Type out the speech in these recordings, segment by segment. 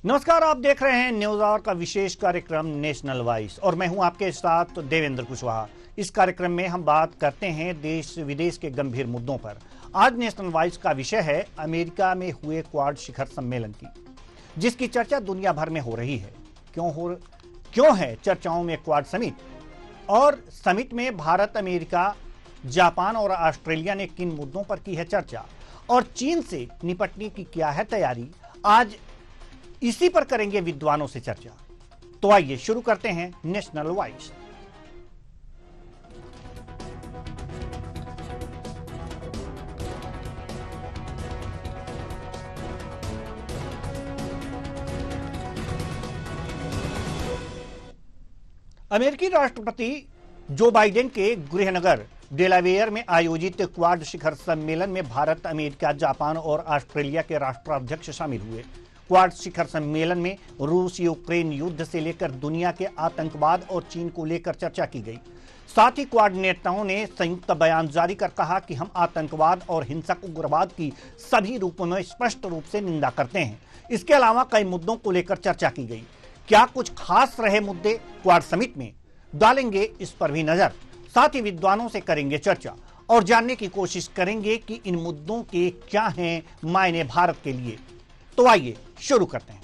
नमस्कार, आप देख रहे हैं न्यूज आवर का विशेष कार्यक्रम नेशनल वॉइस और मैं हूं आपके साथ देवेंद्र कुशवाहा। इस कार्यक्रम में हम बात करते हैं देश विदेश के गंभीर मुद्दों पर। आज नेशनल वॉइस का विषय है अमेरिका में हुए क्वाड शिखर सम्मेलन की, जिसकी चर्चा दुनिया भर में हो रही है। क्यों है चर्चाओं में क्वाड समिट, और समिट में भारत, अमेरिका, जापान और ऑस्ट्रेलिया ने किन मुद्दों पर की है चर्चा, और चीन से निपटने की क्या है तैयारी। आज इसी पर करेंगे विद्वानों से चर्चा। तो आइए शुरू करते हैं नेशनल वॉइस। अमेरिकी राष्ट्रपति जो बाइडेन के गृहनगर डेलावेयर में आयोजित क्वाड शिखर सम्मेलन में भारत, अमेरिका, जापान और ऑस्ट्रेलिया के राष्ट्राध्यक्ष शामिल हुए। क्वाड शिखर सम्मेलन में रूस यूक्रेन युद्ध से लेकर दुनिया के आतंकवाद और चीन को लेकर चर्चा की गई। साथ ही क्वाड नेताओं ने संयुक्त बयान जारी कर कहा कि हम आतंकवाद और हिंसक उग्रवाद की सभी रूपों में स्पष्ट रूप से निंदा करते हैं। इसके अलावा कई मुद्दों को लेकर चर्चा की गई। क्या कुछ खास रहे मुद्दे क्वाड समिट में, डालेंगे इस पर भी नजर। साथ ही विद्वानों से करेंगे चर्चा और जानने की कोशिश करेंगे कि इन मुद्दों के क्या हैं मायने भारत के लिए। तो आइए शुरू करते हैं।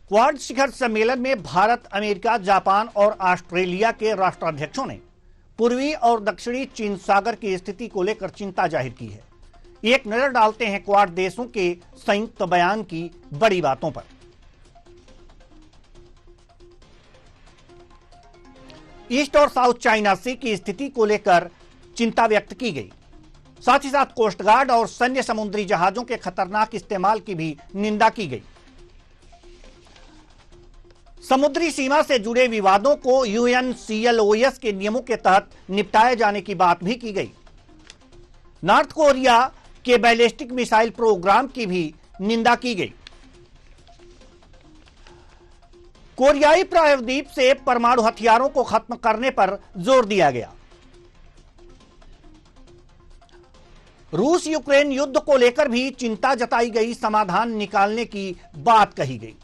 क्वाड शिखर सम्मेलन में भारत, अमेरिका, जापान और ऑस्ट्रेलिया के राष्ट्राध्यक्षों ने पूर्वी और दक्षिणी चीन सागर की स्थिति को लेकर चिंता जाहिर की है। एक नजर डालते हैं क्वाड देशों के संयुक्त बयान की बड़ी बातों पर। ईस्ट और साउथ चाइना सी की स्थिति को लेकर चिंता व्यक्त की गई। साथ ही साथ कोस्ट गार्ड और सैन्य समुद्री जहाजों के खतरनाक इस्तेमाल की भी निंदा की गई। समुद्री सीमा से जुड़े विवादों को यूएनसीएलओएस के नियमों के तहत निपटाए जाने की बात भी की गई। नॉर्थ कोरिया के बैलिस्टिक मिसाइल प्रोग्राम की भी निंदा की गई। कोरियाई प्रायद्वीप से परमाणु हथियारों को खत्म करने पर जोर दिया गया। रूस यूक्रेन युद्ध को लेकर भी चिंता जताई गई, समाधान निकालने की बात कही गई।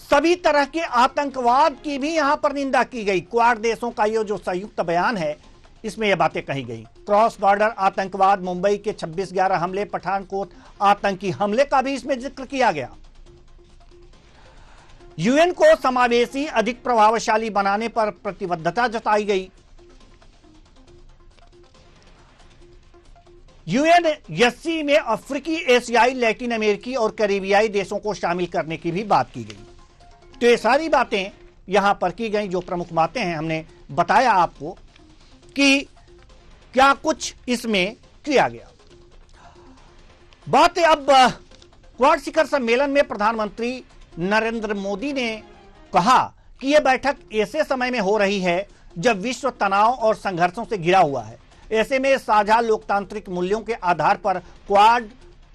सभी तरह के आतंकवाद की भी यहां पर निंदा की गई। क्वाड देशों का ये जो संयुक्त बयान है, इसमें यह बातें कही गई। क्रॉस बॉर्डर आतंकवाद, मुंबई के 26/11 हमले, पठानकोट आतंकी हमले का भी इसमें जिक्र किया गया। यूएन को समावेशी, अधिक प्रभावशाली बनाने पर प्रतिबद्धता जताई गई। यूएनएससी में अफ्रीकी, एशियाई, लैटिन अमेरिकी और कैरिबियाई देशों को शामिल करने की भी बात की गई। तो ये सारी बातें यहां पर की गई। जो प्रमुख बातें हैं हमने बताया आपको कि क्या कुछ इसमें किया गया। बात अब क्वाड शिखर सम्मेलन में प्रधानमंत्री नरेंद्र मोदी ने कहा कि यह बैठक ऐसे समय में हो रही है जब विश्व तनाव और संघर्षों से घिरा हुआ है। ऐसे में साझा लोकतांत्रिक मूल्यों के आधार पर क्वाड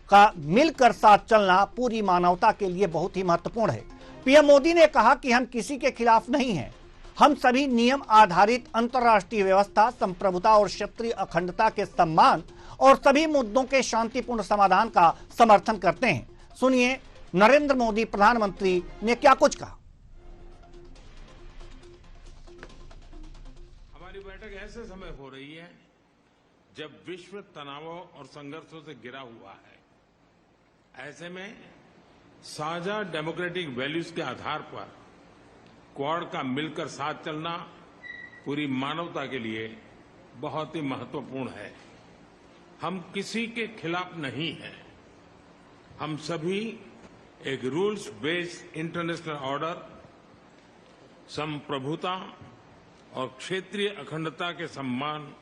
का मिलकर साथ चलना पूरी मानवता के लिए बहुत ही महत्वपूर्ण है। पीएम मोदी ने कहा कि हम किसी के खिलाफ नहीं हैं। हम सभी नियम आधारित अंतर्राष्ट्रीय व्यवस्था, संप्रभुता और क्षेत्रीय अखंडता के सम्मान और सभी मुद्दों के शांतिपूर्ण समाधान का समर्थन करते हैं। सुनिए नरेंद्र मोदी प्रधानमंत्री ने क्या कुछ कहा। हमारी बैठक ऐसे समय हो रही है जब विश्व तनावों और संघर्षों से घिरा हुआ है। ऐसे में साझा डेमोक्रेटिक वैल्यूज के आधार पर क्वाड का मिलकर साथ चलना पूरी मानवता के लिए बहुत ही महत्वपूर्ण है। हम किसी के खिलाफ नहीं हैं। हम सभी एक रूल्स बेस्ड इंटरनेशनल ऑर्डर, संप्रभुता और क्षेत्रीय अखंडता के सम्मान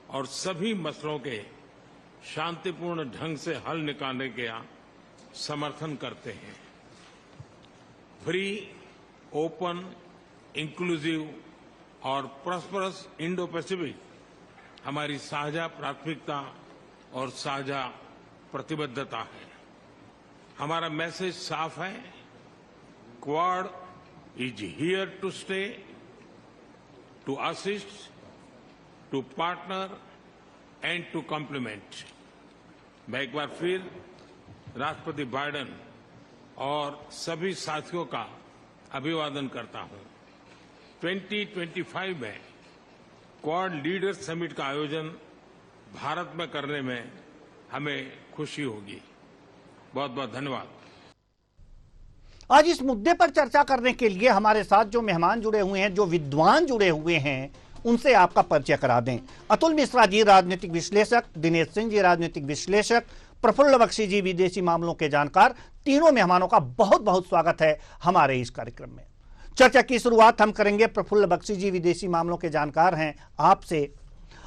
और सभी मसलों के शांतिपूर्ण ढंग से हल निकालने का समर्थन करते हैं। फ्री, ओपन, इंक्लूसिव और प्रॉस्परस इंडो पैसिफिक हमारी साझा प्राथमिकता और साझा प्रतिबद्धता है। हमारा मैसेज साफ है, quad is here to stay, to assist, to partner and to complement. मैं एक बार फिर राष्ट्रपति बाइडेन और सभी साथियों का अभिवादन करता हूं। 2025 में क्वाड लीडर्स समिट का आयोजन भारत में करने में हमें खुशी होगी। बहुत बहुत धन्यवाद। आज इस मुद्दे पर चर्चा करने के लिए हमारे साथ जो मेहमान जुड़े हुए हैं, जो विद्वान जुड़े हुए हैं, उनसे आपका परिचय करा दें। अतुल मिश्रा जी राजनीतिक विश्लेषक, दिनेश सिंह जी राजनीतिक विश्लेषक, प्रफुल्ल बख्शी जी विदेशी मामलों के जानकार। तीनों मेहमानों का बहुत बहुत स्वागत है हमारे इस कार्यक्रम में। चर्चा की शुरुआत हम करेंगे, प्रफुल्ल बख्शी जी विदेशी मामलों के जानकार हैं, आपसे,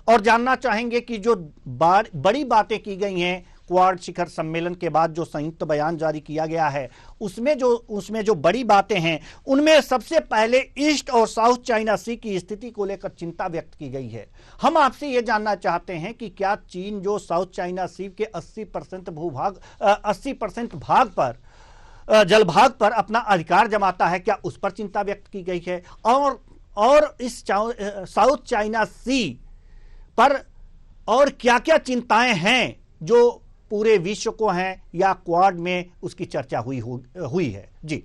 और जानना चाहेंगे कि जो बड़ी बातें की गई हैं क्वाड शिखर सम्मेलन के बाद, जो संयुक्त बयान जारी किया गया है, उसमें जो बड़ी बातें हैं, उनमें सबसे पहले ईस्ट और साउथ चाइना सी की स्थिति को लेकर चिंता व्यक्त की गई है। हम आपसे यह जानना चाहते हैं कि क्या चीन जो साउथ चाइना सी के 80% भाग पर, जलभाग पर अपना अधिकार जमाता है, क्या उस पर चिंता व्यक्त की गई है? और इस साउथ चाइना सी पर और क्या क्या चिंताएं हैं जो पूरे विश्व को हैं या क्वाड में उसकी चर्चा हुई है? जी,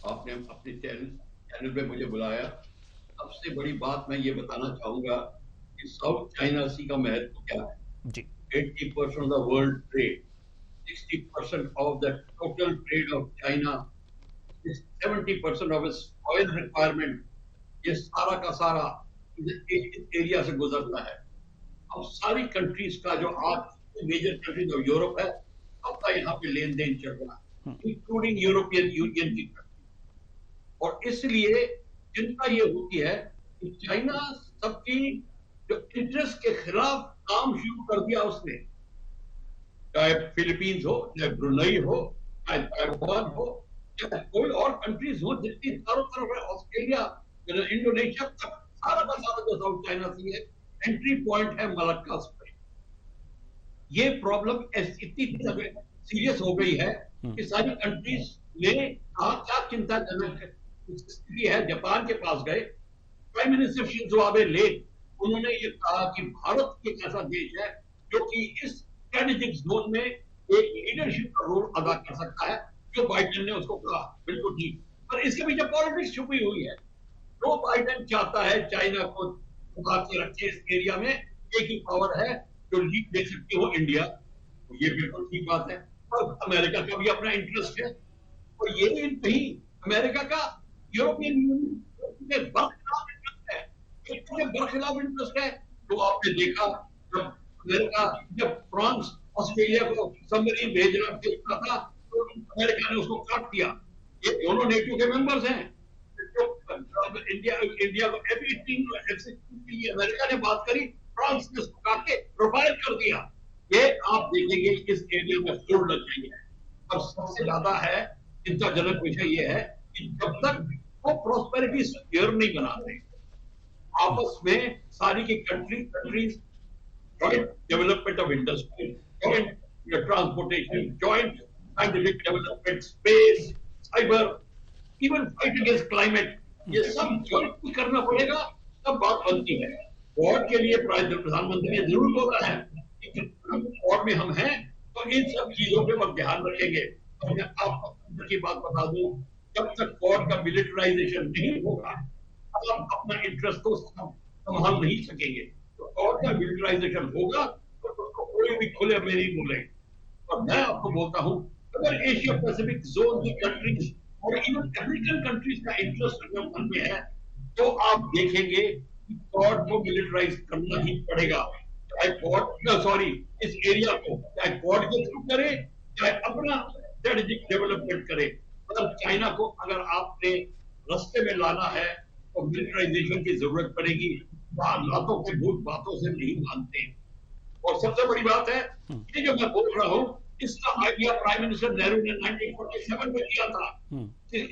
आपने अपने चैनल पे मुझे बुलाया। सबसे बड़ी बात मैं ये बताना चाहूंगा कि साउथ चाइना सी का महत्व क्या है। जी, 80% of the world trade, 60% of the total trade of China, 70% of its oil requirement, ये सारा का सारा इस एरिया से गुजरता है। अब सारी कंट्रीज का जो आज मेजर कंट्रीज ऑफ यूरोप है, सबका यहाँ पे लेन देन चल रहा है, इंक्लूडिंग यूरोपियन यूनियन की कंट्री। और इसलिए चिंता ये होती है कि चाइना सबकी जो इंटरेस्ट के खिलाफ काम शुरू कर दिया उसने, चाहे फिलीपींस हो, चाहे ब्रुनई हो, चाहे ताइवान हो, चाहे कोई और कंट्रीज हो, जितनी चारों तरफ है, ऑस्ट्रेलिया, इंडोनेशिया, सारा का सारा जो साउथ चाइना सी है, एंट्री पॉइंट है मलक्का स्ट्रेट। ये प्रॉब्लम इतनी सीरियस हो गई है कि सारी कंट्रीज ने कहा क्या चिंताजनक स्थिति है। जापान के पास गए, प्राइम मिनिस्टर शिंजो आबे ले, उन्होंने ये कहा कि भारत एक ऐसा देश है जो कि इस स्ट्रेटेजिक जोन में एक लीडरशिप का रोल अदा कर सकता है। जो बाइडेन ने उसको कहा, बिल्कुल ठीक, पर इसके पीछे पॉलिटिक्स छुपी हुई है। जो बाइडेन चाहता है चाइना को के रखे इस एरिया में, एक ही पावर है जो लीड दे सकती हो, इंडिया। ये बिल्कुल ठीक बात है, और अमेरिका का भी अपना इंटरेस्ट है। और ये नहीं, अमेरिका का यूरोपियन यूनियन में बरखिलाफ इंटरेस्ट है, बरखिलाफ इंटरेस्ट है। तो आपने देखा जब अमेरिका, जब फ्रांस ऑस्ट्रेलिया को सबमरीन भेजना था, तो अमेरिका ने उसको काट दिया। ये दोनों नेटो के मेंबर्स हैं। इंडिया को अमेरिका ने बात करी, फ्रांस ने उसको काट के प्रोफाइल कर दिया। ये आप देखेंगे इस एरिया में फोड़ लग जाएंगे। और सबसे ज्यादा है चिंताजनक विषय ये है कि जब तक वो प्रोस्पेरिटी स्फीयर नहीं बनाते, आपस में सारी की countries joint development of industry, joint transportation, joint scientific development, space, cyber, even fight against climate, ये सब जॉइंट करना पड़ेगा, तब बात बनती है। क्वाड के लिए प्रधानमंत्री ने जरूर बोला है कि क्वाड में हम हैं तो इन सब चीजों पे हम ध्यान रखेंगे। तो मैं आपको की बात बता दूं, जब तक क्वाड का मिलिटराइजेशन नहीं होगा, हम अपना इंटरेस्ट को संभाल नहीं सकेंगे। तो क्वाड का मिलिटराइजेशन होगा तो उसको कोई भी खुले में नहीं बोलेंगे। और मैं आपको बोलता हूं, अगर एशिया पैसिफिक जोन की कंट्रीज और इवन अफ्रीकन कंट्रीज का इंटरेस्ट अगर मन में है, तो आप देखेंगे कि क्वाड को मिलिटराइज करना ही पड़ेगा। चाहे क्वाड इस एरिया को चाहे क्वाड के थ्रू करे, चाहे अपना स्ट्रेटेजिक डेवलपमेंट करे। मतलब चाइना को अगर आपने रास्ते में लाना है तो मिलिटराइजेशन की जरूरत पड़ेगी। बातों के भूत बातों से नहीं मानते। और सबसे बड़ी बात है, ये जो मैं बोल रहा हूँ, इसका आइडिया प्राइम मिनिस्टर नेहरू ने 1947 में किया था।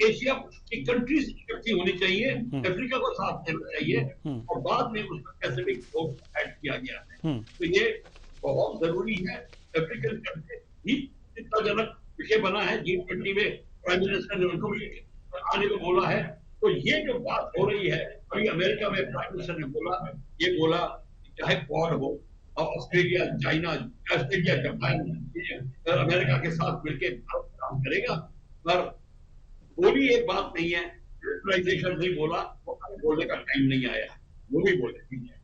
एशिया की कंट्रीज इकट्ठी होनी चाहिए, अफ्रीका को साथ देना चाहिए, और बाद में उसका पैसिफिक जोन ऐड किया गया है। तो ये बहुत जरूरी है। अफ्रीकन कंट्री ही चिंताजनक विषय बना है G20 में, प्राइम मिनिस्टर ने उनको भी आने को बोला है। तो ये जो बात हो रही है, अभी अमेरिका में प्राइम मिनिस्टर ने बोला चाहे क्वाड हो और Australia, China, Australia, Japan, America के साथ मिलकर भारत काम करेगा। पर बोली एक बात नहीं है, न्यूट्रलाइजेशन नहीं बोला, वो बोलने का टाइम नहीं आया, वो भी बोले।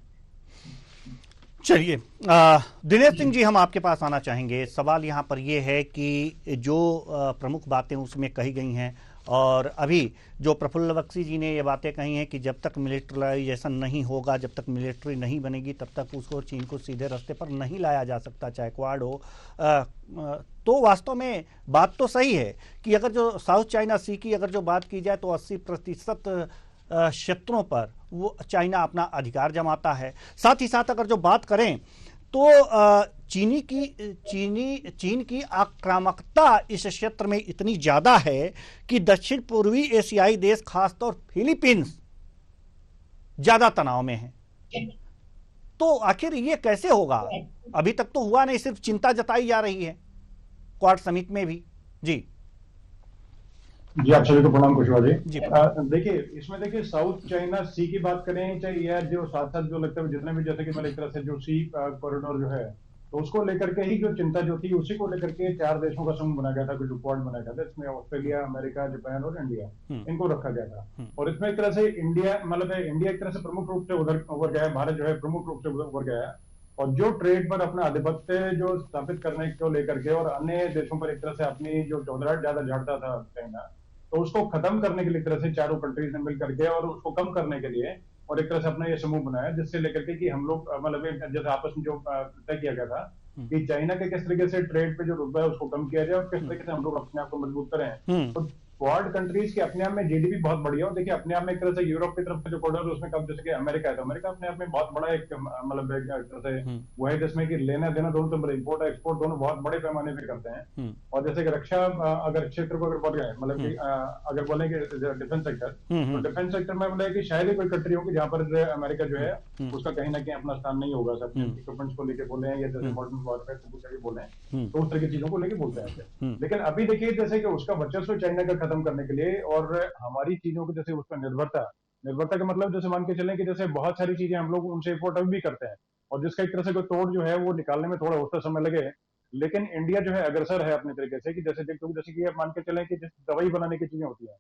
चलिए दिनेश सिंह जी, हम आपके पास आना चाहेंगे। सवाल यहाँ पर यह है कि जो प्रमुख बातें उसमें कही गई हैं, और अभी जो प्रफुल्ल बख्शी जी ने ये बातें कही हैं कि जब तक मिलिट्रलाइजेशन नहीं होगा, जब तक मिलिट्री नहीं बनेगी, तब तक उसको चीन को सीधे रास्ते पर नहीं लाया जा सकता, चाहे क्वाड हो। तो वास्तव में बात तो सही है कि अगर जो साउथ चाइना सी की अगर जो बात की जाए तो 80% क्षेत्रों पर वो चाइना अपना अधिकार जमाता है। साथ ही साथ अगर जो बात करें तो चीन की आक्रामकता इस क्षेत्र में इतनी ज्यादा है कि दक्षिण पूर्वी एशियाई देश, खासतौर फिलीपींस, ज्यादा तनाव में है। तो आखिर ये कैसे होगा? अभी तक तो हुआ नहीं, सिर्फ चिंता जताई जा रही है क्वाड समिट में भी। जी आप सभी को प्रणाम कुशवाहा जी। देखिए इसमें देखिए साउथ चाइना सी की बात करें चाहे या जो साथ साथ जो लगता है जितने भी, जैसे कि मैं एक तरह से जो सी कॉरिडोर जो है, तो उसको लेकर के ही जो चिंता जो थी उसी को लेकर के 4 देशों का समूह बना गया था, जो क्वाड बनाया गया था। इसमें ऑस्ट्रेलिया, अमेरिका, जापान और इंडिया, इनको रखा गया था। और इसमें एक तरह से इंडिया एक तरह से प्रमुख रूप से उभर गया है, भारत जो है प्रमुख रूप से उभर गया है। और जो ट्रेड पर अपना आधिपत्य जो स्थापित करने को लेकर के और अन्य देशों पर एक तरह से अपनी जो चौधराहट ज्यादा झाड़ता था चाइना, तो उसको खत्म करने के लिए एक तरह से चारों कंट्रीज ने मिल करके और उसको कम करने के लिए और एक तरह से अपना ये समूह बनाया, जिससे लेकर के कि हम लोग जैसे आपस में जो तय किया गया था कि चाइना के किस तरीके से ट्रेड पे जो रुतबा है उसको कम किया जाए और किस तरीके से हम लोग अपने आप को मजबूत करें। तो क्वाड कंट्रीज के अपने आप में जीडीपी बहुत बढ़िया और देखिए अपने आप में एक तरह से यूरोप की तरफ से जो कॉरिडोर है उसमें कब, जैसे कि अमेरिका है तो अमेरिका अपने आप में बहुत बड़ा एक एक तरह से वो है जिसमें कि लेना देना दोनों तरफ, इंपोर्ट एक्सपोर्ट दोनों बहुत बड़े पैमाने पे करते हैं। और जैसे कि रक्षा अगर क्षेत्र को अगर बढ़ गए, मतलब कि अगर बोले कि डिफेंस सेक्टर, तो डिफेंस सेक्टर में मतलब कि शायद ही कोई कंट्री होगी जहाँ पर अमेरिका जो है उसका कहीं ना कहीं अपना स्थान नहीं होगा। सब इक्विपमेंट्स को लेके बोले या जैसे मॉडर्न वॉरफेयर को बोले तो उस तरह की चीजों को लेके बोलते हैं। लेकिन अभी देखिए जैसे कि उसका वर्चस्व चाइना का खत्म करने के लिए और हमारी चीजों की जैसे उस पर निर्भरता का मतलब जैसे मान के चलें कि जैसे बहुत सारी चीजें हम लोग उनसे इम्पोर्ट अभी भी करते हैं और जिसका एक तरह से कोई तोड़ जो है वो निकालने में थोड़ा होता समय लगे, लेकिन इंडिया जो है अग्रसर है अपने तरीके से कि जैसे कि मान के चलें कि जिस दवाई बनाने की चीजें होती है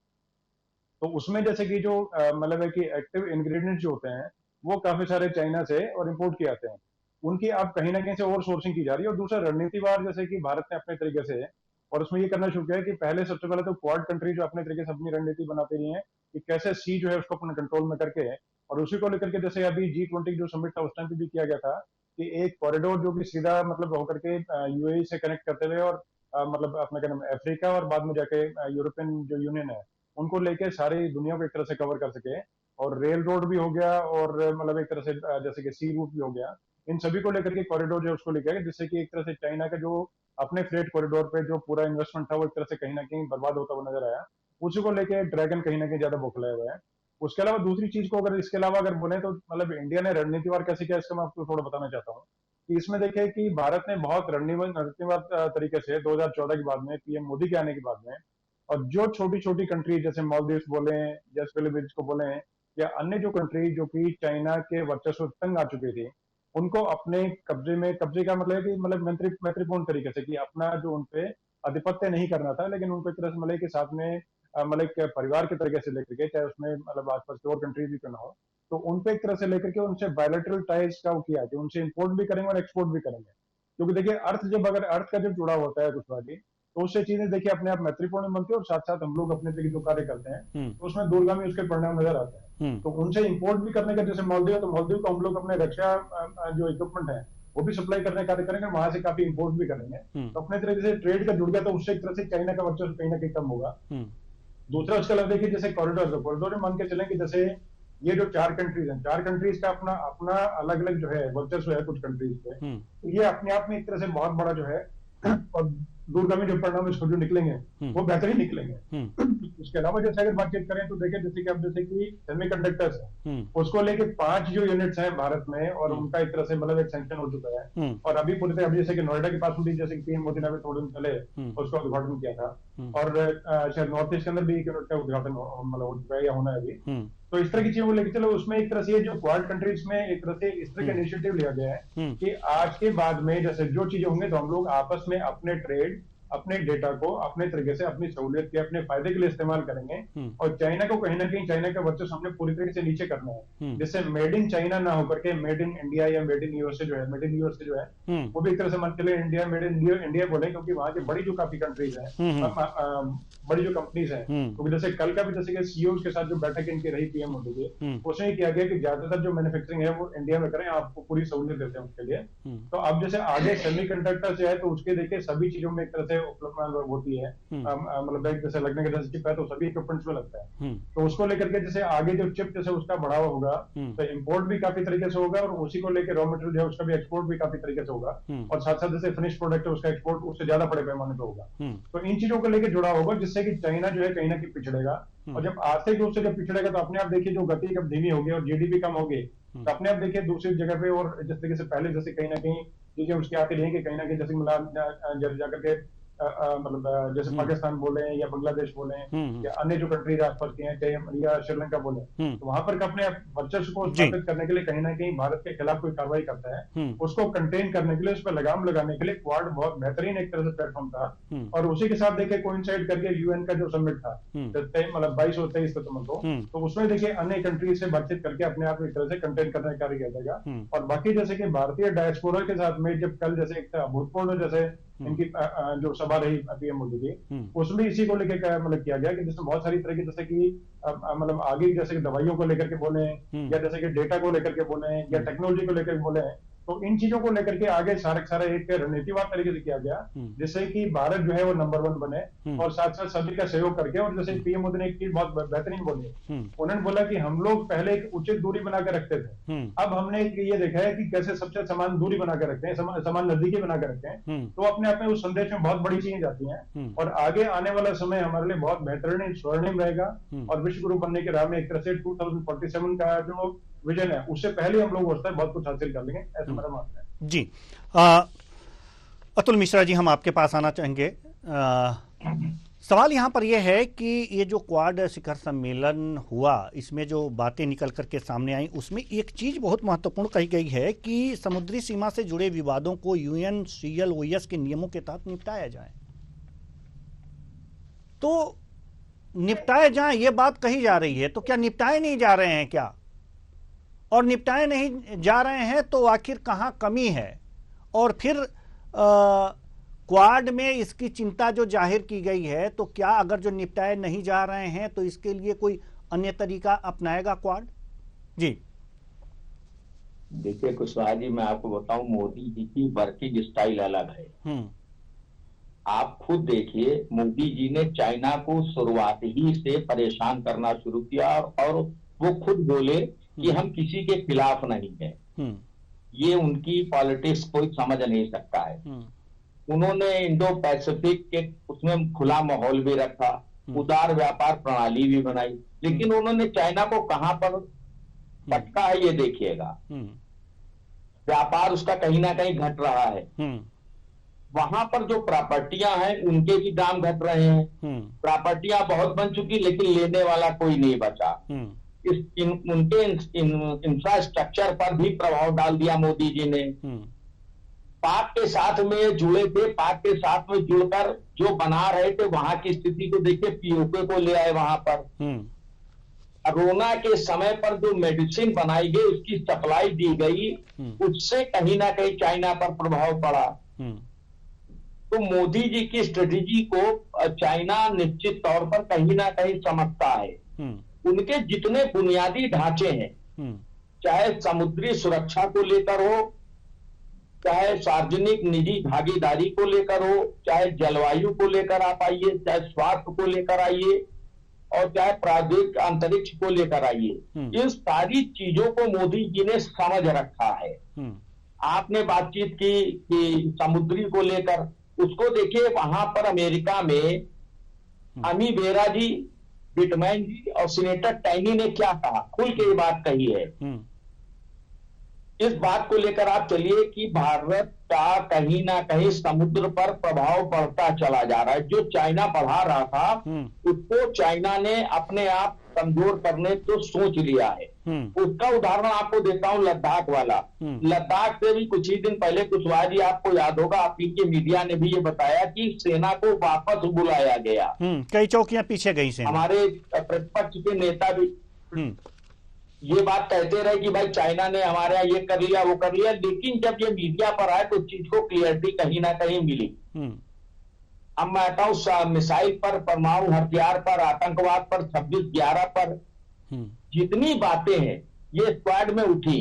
तो उसमें जैसे कि जो मतलब है कि एक्टिव इंग्रेडिएंट्स जो होते हैं वो काफी सारे चाइना से और इम्पोर्ट किए आते हैं, उनकी अब कहीं ना कहीं से और सोर्सिंग की जा रही है। और दूसरा रणनीतिवार जैसे कि भारत ने अपने तरीके से और उसमें ये करना शुरू किया है कि पहले सबसे पहले तो क्वाड कंट्री जो अपने तरीके से अपनी रणनीति बनाती रही है कि कैसे सी जो है उसको अपने कंट्रोल में करके, और उसी को लेकर के जैसे अभी G20 जो समिट था उस टाइम पे भी किया गया था कि एक कॉरिडोर जो कि सीधा मतलब होकर के यूएई से कनेक्ट करते हुए और मतलब अपना क्या नाम अफ्रीका और बाद में जाके यूरोपियन जो यूनियन है उनको लेके सारी दुनिया को एक तरह से कवर कर सके। और रेल रोड भी हो गया और मतलब एक तरह से जैसे कि सी रूट भी हो गया, इन सभी को लेकर के कॉरिडोर जो उसको लेके आए, जिससे कि एक तरह से चाइना का जो अपने फ्रेट कॉरिडोर पे जो पूरा इन्वेस्टमेंट था वो एक तरह से कहीं ना कहीं बर्बाद होता हुआ नजर आया। उसी को लेके ड्रैगन कहीं ना कहीं ज्यादा बौखलाया हुआ है। उसके अलावा दूसरी चीज को अगर इसके अलावा अगर बोले तो मतलब इंडिया ने रणनीतिवार कैसे किया इसका मैं आपको थोड़ा बताना चाहता हूँ कि इसमें देखिए कि भारत ने बहुत रणनीतिवार तरीके से 2014 के बाद में पीएम मोदी के आने के बाद में और जो छोटी छोटी कंट्री जैसे मालदीव्स बोले या फिलीपींस को बोले या अन्य जो कंट्री जो कि चाइना के वर्चस्व तंग आ चुकी थी उनको अपने कब्जे का मतलब है कि मतलब मैत्रीपूर्ण तरीके से कि अपना जो उनपे आधिपत्य नहीं करना था, लेकिन उनको एक तरह से मतलब के साथ में मतलब परिवार के तरीके से लेकर के, चाहे उसमें मतलब आसपास की और कंट्रीज भी करना हो, तो उनपे एक तरह से लेकर के उनसे बायोलेटरल टाइज का वो किया कि उनसे इंपोर्ट भी करेंगे और एक्सपोर्ट भी करेंगे। क्योंकि देखिए अगर अर्थ का जब जुड़ा होता है कुछ बात तो उससे चीजें देखिए अपने आप मैत्रीपूर्ण बनती है और साथ साथ हम लोग अपने तरीके जो कार्य करते हैं तो उसमें दूरगामी उसके परिणाम नजर आते हैं। तो उनसे इंपोर्ट भी करने का जैसे मालदीव तो मालदीव को हम लोग अपने रक्षा जो इक्विपमेंट है वो भी सप्लाई करने का कार्य करेंगे, वहां से काफी इंपोर्ट भी करेंगे। तो अपने तरीके से ट्रेड का जुड़ गया तो उससे एक तरह से चाइना का वर्चस्व कहीं ना कहीं कम होगा। दूसरा उसके अलावा देखिए जैसे कॉरिडोर में मान के चलें कि जैसे ये जो 4 कंट्रीज हैं, 4 कंट्रीज का अपना अपना अलग अलग जो है वर्चस्व है कुछ कंट्रीज पे, तो ये अपने आप में एक तरह से बहुत बड़ा जो है और दूरगामी जो परिणाम इसको जो निकलेंगे वो बेहतर ही निकलेंगे। उसके अलावा जैसे अगर बातचीत करें तो देखें जैसे कि अब जैसे कि सेमीकंडक्टर्स है, उसको लेके 5 जो यूनिट्स हैं भारत में, और उनका एक तरह से मतलब एक सैंक्शन हो चुका है। और अभी पूरी तरह, अभी जैसे कि नोएडा के पास भी जैसे कि पीएम मोदी ने अभी थोड़े दिन पहले उसका उद्घाटन किया था, और शायद नॉर्थ ईस्ट के अंदर भी एक यूनिट का उद्घाटन मतलब हो चुका है या होना है अभी। तो इस तरह की चीजों को लेकर चलो, उसमें एक तरह से जो क्वाड कंट्रीज में एक तरह से इस तरह का इनिशिएटिव लिया गया है कि आज के बाद में जैसे जो चीजें होंगी तो हम लोग आपस में अपने ट्रेड, अपने डेटा को अपने तरीके से अपनी सहूलियत के अपने फायदे के लिए इस्तेमाल करेंगे, और चाइना को कहीं ना कहीं चाइना का वर्चस्व हमने पूरी तरीके से नीचे करना है, जिससे मेड इन चाइना ना होकर के मेड इन इंडिया या मेड इन यूएसए जो है, मेड इन यूएसए जो है वो भी एक तरह से मान चले इंडिया मेड इन इंडिया बोले, क्योंकि वहां की बड़ी जो काफी कंट्रीज है, बड़ी जो कंपनीज है, क्योंकि जैसे कल का भी जैसे कि सीईओ के साथ जो बैठक इनकी रही पीएम मोदी की, उसमें किया गया कि ज्यादातर जो मैन्युफैक्चरिंग है वो इंडिया में करें, आपको पूरी सहूलियत देते हैं उसके लिए। तो अब जैसे आगे सेमीकंडक्टर से है तो उसके देखिए सभी चीजों में एक तरह से उपलब्ध होती है, मतलब जैसे लगने के जैसे चिप है तो सभी इक्विपमेंट्स में लगता है, तो उसको लेकर के जैसे आगे जो चिप जैसे उसका बढ़ावा होगा तो इंपोर्ट भी काफी तरीके से होगा, और उसी को लेकर रॉ मटेरियल जो है उसका भी एक्सपोर्ट भी काफी तरीके से होगा, और साथ साथ जैसे फिनिश प्रोडक्ट है उसका एक्सपोर्ट उससे ज्यादा बड़े पैमाने पर होगा। तो इन चीजों को लेकर जुड़ा होगा, जिससे कि चाइना जो है कहीं ना कहीं पिछड़ेगा, और जब आर्थिक रूप से जब पिछड़ेगा तो अपने आप देखिए जो गति कब धीमी होगी और जीडीपी कम होगी, तो अपने आप देखिए दूसरी जगह पे, और जिस तरीके से पहले जैसे कहीं ना कहीं चीजें उसकी आती रही कि कहीं ना कहीं जैसे मतलब जाकर के मतलब जैसे पाकिस्तान बोले या बांग्लादेश बोले या अन्य जो कंट्रीज आसपास की हैं, चाहे या श्रीलंका बोले, तो वहां पर अपने वर्चस्व को स्थापित करने के लिए कहीं ना कहीं भारत के खिलाफ कोई कार्रवाई करता है, उसको कंटेन करने के लिए, उस पर लगाम लगाने के लिए क्वाड बहुत बेहतरीन एक तरह से प्लेटफॉर्म था। और उसी के साथ देखिए कोइंसाइड करके यूएन का जो समिट था मतलब 22 और 23 सितंबर को, तो उसमें देखिए अन्य कंट्रीज से बातचीत करके अपने आप एक तरह से कंटेन करने का कार्य किया जाएगा। और बाकी जैसे कि भारतीय डायस्पोरा के साथ में जब कल जैसे एक अभूतपूर्व जैसे इनकी जो सभा रही पीएम मोदी की, उसमें इसी को लेकर मतलब किया गया कि जिसमें बहुत सारी तरह की जैसे कि मतलब आगे जैसे कि दवाइयों को लेकर के बोले, या जैसे कि डेटा को लेकर के बोले, या टेक्नोलॉजी को लेकर बोले, तो इन चीजों को लेकर के आगे सारा एक रणनीतिवाद तरीके से किया गया, जिससे कि भारत जो है वो नंबर 1 बने, और साथ साथ सभी का सहयोग करके। और जैसे पीएम मोदी ने एक चीज बहुत बेहतरीन बोली, उन्होंने बोला कि हम लोग पहले एक उचित दूरी बना के रखते थे, अब हमने ये देखा है कि कैसे सबसे समान दूरी बना के रखते हैं, समान नजदीकी बना के रखते हैं, तो अपने आप में उस संदेश में बहुत बड़ी चीजें जाती हैं, और आगे आने वाला समय हमारे लिए बहुत बेहतरीन स्वर्णिम रहेगा, और विश्व गुरु बनने के राह में एक तरह से 2047 का जो विजन है उससे पहले हम लोग उससे बहुत कुछ हासिल कर लेंगे, ऐसा मेरा मानना है। जी अतुल मिश्रा जी, हम आपके पास आना चाहेंगे। सवाल यहाँ पर यह है कि ये जो क्वाड शिखर सम्मेलन हुआ, इसमें जो बातें निकल करके सामने आई, उसमें एक चीज बहुत महत्वपूर्ण कही गई है कि समुद्री सीमा से जुड़े विवादों को UNCLOS के नियमों के तहत निपटाया जाए। तो निपटाए जाए ये बात कही जा रही है, तो क्या निपटाए नहीं जा रहे हैं क्या? और निपटाए नहीं जा रहे हैं तो आखिर कहां कमी है? और फिर क्वाड में इसकी चिंता जो जाहिर की गई है, तो क्या अगर जो निपटाए नहीं जा रहे हैं तो इसके लिए कोई अन्य तरीका अपनाएगा क्वाड? जी देखिए कुशवाहा जी, मैं आपको बताऊं, मोदी जी की वर्किंग स्टाइल अलग है। आप खुद देखिए, मोदी जी ने चाइना को शुरुआत ही से परेशान करना शुरू किया, और वो खुद बोले कि हम किसी के खिलाफ नहीं हैं। ये उनकी पॉलिटिक्स कोई समझ नहीं सकता है। उन्होंने इंडो पैसिफिक के उसमें खुला माहौल भी रखा, उदार व्यापार प्रणाली भी बनाई, लेकिन उन्होंने चाइना को कहां पर पटका है ये देखिएगा। व्यापार उसका कहीं ना कहीं घट रहा है, वहां पर जो प्रॉपर्टियां हैं उनके भी दाम घट रहे हैं। प्रॉपर्टियां बहुत बन चुकी, लेकिन लेने वाला कोई नहीं बचा। उनके इंफ्रास्ट्रक्चर पर भी प्रभाव डाल दिया मोदी जी ने। पाक के साथ में जुड़े थे, पाक के साथ में जुड़कर जो बना रहे थे, वहां की स्थिति को देखिए, पीओके को ले आए वहां पर। कोरोना के समय पर जो मेडिसिन बनाई गई, उसकी सप्लाई दी गई, उससे कहीं ना कहीं चाइना पर प्रभाव पड़ा। तो मोदी जी की स्ट्रेटेजी को चाइना निश्चित तौर पर कहीं ना कहीं समझता है। उनके जितने बुनियादी ढांचे हैं, चाहे समुद्री सुरक्षा को लेकर हो, चाहे सार्वजनिक निजी भागीदारी को लेकर हो, चाहे जलवायु को लेकर आप आइए, चाहे स्वास्थ्य को लेकर आइए, और चाहे प्रादेशिक अंतरिक्ष को लेकर आइए, इन सारी चीजों को मोदी जी ने समझ रखा है। आपने बातचीत की कि समुद्री को लेकर, उसको देखिए, वहां पर अमेरिका में अमी बेरा जी बिटमैन जी और सीनेटर टैनी ने क्या कहा, खुल के ये बात कही है। इस बात को लेकर आप चलिए कि भारत का कहीं ना कहीं समुद्र पर प्रभाव बढ़ता चला जा रहा है। जो चाइना बढ़ा रहा था उसको चाइना ने अपने आप कमजोर करने तो सोच लिया है। उसका उदाहरण आपको देता हूं, लद्दाख वाला। लद्दाख से भी कुछ ही दिन पहले कुशवाहा जी, आपको याद होगा, आपकी के मीडिया ने भी ये बताया कि सेना को वापस बुलाया गया। कई चौकियां पीछे गई सेना। हमारे प्रतिपक्ष के नेता भी ये बात कहते रहे कि भाई चाइना ने हमारे यहाँ ये कर लिया वो कर लिया, लेकिन जब ये मीडिया पर आए तो चीज को क्लियरिटी कहीं ना कहीं मिली। अब मैं कहता हूँ मिसाइल पर, परमाणु हथियार पर, आतंकवाद पर, 26/11 पर जितनी बातें हैं ये स्क्वाड में उठी।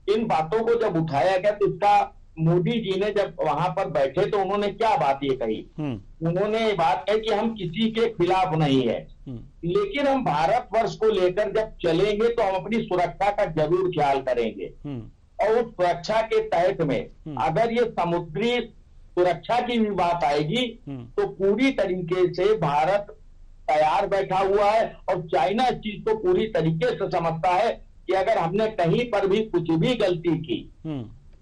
इन बातों को जब उठाया गया तो इसका मोदी जी ने जब वहां पर बैठे तो उन्होंने क्या बात ये कही, उन्होंने ये बात कही कि हम किसी के खिलाफ नहीं है, लेकिन हम भारतवर्ष को लेकर जब चलेंगे तो हम अपनी सुरक्षा का जरूर ख्याल करेंगे। और उस सुरक्षा के तहत में अगर ये समुद्री सुरक्षा की भी बात आएगी तो पूरी तरीके से भारत तैयार बैठा हुआ है। और चाइना इस चीज को पूरी तरीके से समझता है कि अगर हमने कहीं पर भी कुछ भी गलती की